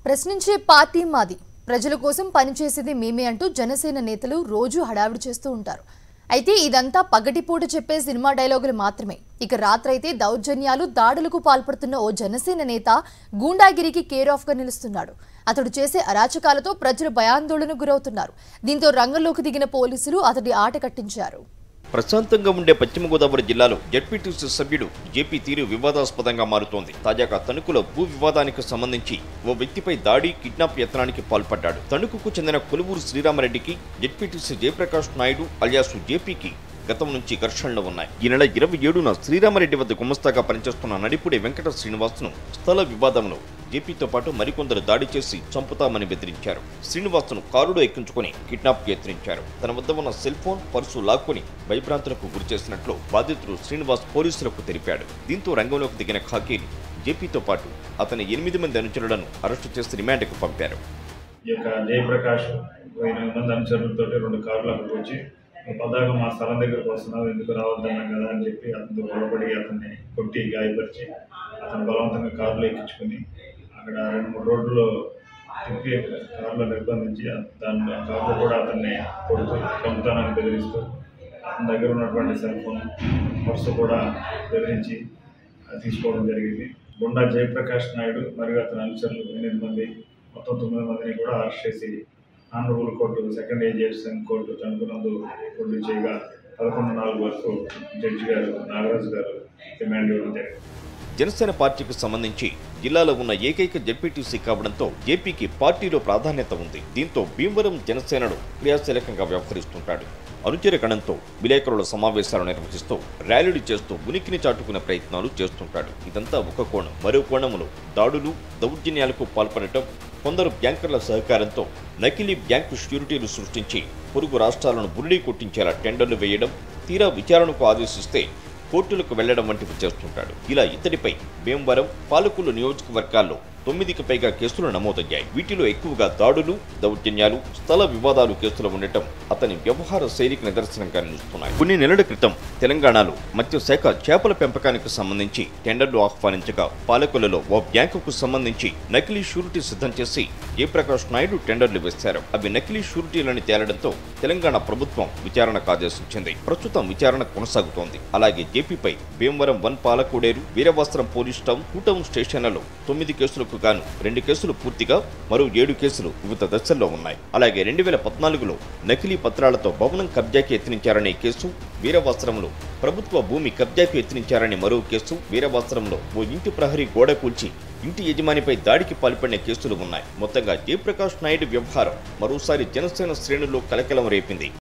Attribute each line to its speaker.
Speaker 1: ప్రశ్నించే పార్టీ మాది, ప్రజల కోసం పనిచేసేది మేమే అంటూ జనసేన నేతలు రోజు హడావిడి చేస్తూ ఉంటారు. అయితే ఇదంతా పగటిపూట చెప్పే సినిమా డైలాగులు మాత్రమే. ఇక రాత్రైతే దౌర్జన్యాలు, దాడులకు పాల్పడుతున్న ఓ జనసేన నేత గూండాగిరికి కేర్ ఆఫ్ గా నిలుస్తున్నాడు. అతడు చేసే అరాచకాలతో ప్రజలు భయాందోళనకు గురవుతున్నారు. దీంతో రంగంలోకి దిగిన పోలీసులు అతడి ఆట కట్టించారు.
Speaker 2: ప్రశాంతంగా ఉండే పశ్చిమ గోదావరి జిల్లాలో జెడ్పీటీసీ సభ్యుడు జేపీ తీరు వివాదాస్పదంగా మారుతోంది. తాజాగా తణుకులో భూ వివాదానికి సంబంధించి ఓ వ్యక్తిపై దాడి, కిడ్నాప్ యత్నానికి పాల్పడ్డాడు. తణుకుకు చెందిన కొలువూరు శ్రీరామరెడ్డికి జెడ్పీటీసీ జయప్రకాష్ నాయుడు అలియాసు జేపీకి గతం నుంచి ఘర్షణలు ఉన్నాయి. ఈ నెల 27న శ్రీరామరెడ్డి వద్ద గుమస్తాగా పనిచేస్తున్న నడిపుడి వెంకట శ్రీనివాస్ను స్థల వివాదంలో జేపీతో పాటు మరికొందరు దాడి చేసి చంపుతామని బెదిరించారు. శ్రీనివాస్ను కారులో ఎక్కించుకుని కిడ్నాప్ యత్నించారు. తన వద్ద ఉన్న సెల్ ఫోన్, పర్సు లాక్కుని భయభ్రాంతులకు గురిచేసినట్లు బాధితుడు శ్రీనివాస్ పోలీసులకు తెలిపాడు. దీంతో రంగంలోకి దిగిన ఖాకీని జేపీతో పాటు అతని 8 మంది అనుచరులను అరెస్టు చేసి రిమాండ్కు పంపారు.
Speaker 3: జయప్రకాష్ 8 మంది అనుచరులతో 2 కార్లు అక్కడికి వచ్చి పదాగా మా స్థలం దగ్గరకు వస్తున్నావు, ఎందుకు రావద్దన్నాం కదా అని చెప్పి అతనితో గొడవపడి అతన్ని కొట్టి గాయపరిచి అతను బలవంతంగా కారులో ఎక్కించుకొని అక్కడ 2-3 రోడ్లు తిప్పి కారులో నిర్బంధించి దాని కారులో కూడా అతన్ని కొడుతూ చంపుతానని బెదిరిస్తూ అతని దగ్గర ఉన్నటువంటి సెల్ ఫోన్, పర్సు కూడా బెదిరించి తీసుకోవడం జరిగింది. గుండా జయప్రకాష్ నాయుడు మరియు అతని అనుచరులు 8 మంది, మొత్తం 9 మందిని కూడా అరెస్ట్ చేసి honourable court, second AGSM court తణుకునందు ప్రొడ్యూస్ చేయగా 11:04 వరకు జడ్జి గారు నాగరాజు గారు రిమాండ్ ఇవ్వడం జరిగింది.
Speaker 2: జనసేన పార్టీకి సంబంధించి జిల్లాలో ఉన్న ఏకైక జెడ్పీటీసీ కావడంతో జేపీకి పార్టీలో ప్రాధాన్యత ఉంది. దీంతో భీమవరం జనసేనలో క్రియాశీలకంగా వ్యవహరిస్తుంటాడు. అనుచర గణంతో విలేకరుల సమావేశాలు నిర్వహిస్తూ ర్యాలీలు చేస్తూ ఉనికిని చాటుకునే ప్రయత్నాలు చేస్తుంటాడు. ఇదంతా ఒక కోణం. మరో కోణంలో దాడులు, దౌర్జన్యాలకు పాల్పడటం, కొందరు బ్యాంకర్ల సహకారంతో నకిలీ బ్యాంకు షూరిటీలు సృష్టించి పొరుగు రాష్ట్రాలను బురిడీ కొట్టించేలా టెండర్లు వేయడం, తీరా విచారణకు ఆదేశిస్తే కోర్టులకు వెళ్లడం వంటివి చేస్తుంటాడు. ఇలా ఇతడిపై భీమవరం, పాలకొల్లు నియోజకవర్గాల్లో 9కి పైగా కేసులు నమోదయ్యాయి. వీటిలో ఎక్కువగా దాడులు, దౌర్జన్యాలు, స్థల వివాదాలు కేసులు ఉండటం అతని వ్యవహార శైలికి నిదర్శనంగా నిలుస్తున్నాయి. కొన్ని నెలల క్రితం తెలంగాణలో మత్స్యశాఖ చేపల పెంపకానికి సంబంధించి టెండర్లు ఆహ్వానించగా పాలకొల్లులో ఓ బ్యాంకుకు సంబంధించి నకిలీ షూరిటీ సిద్ధం చేసి జయప్రకాష్ నాయుడు టెండర్లు వేశారు. అవి నకిలీ షూరిటీలని తేలడంతో తెలంగాణ ప్రభుత్వం విచారణకు ఆదేశించింది. ప్రస్తుతం విచారణ కొనసాగుతోంది. అలాగే జేపీపై Bhimavaram 1 Palakoderu, Veeravastram police town, 2 town స్టేషన్లలో 9 కేసులకు గాను 2 కేసులు పూర్తిగా, మరో 7 కేసులు వివిధ దశల్లో ఉన్నాయి. అలాగే 2014లో నకిలీ పత్రాలతో భవనం కబ్జాకి యత్నించారనే కేసు, వీరవస్త్రంలో ప్రభుత్వ భూమి కబ్జాకు యత్నించారని మరో కేసు, వీరవస్త్రంలో ఓ ఇంటి ప్రహరీ గోడ కూల్చి ఇంటి యజమానిపై దాడికి పాల్పడిన కేసులు ఉన్నాయి. మొత్తంగా జయప్రకాష్ నాయుడు వ్యవహారం మరోసారి జనసేన శ్రేణుల్లో కలకలం రేపింది.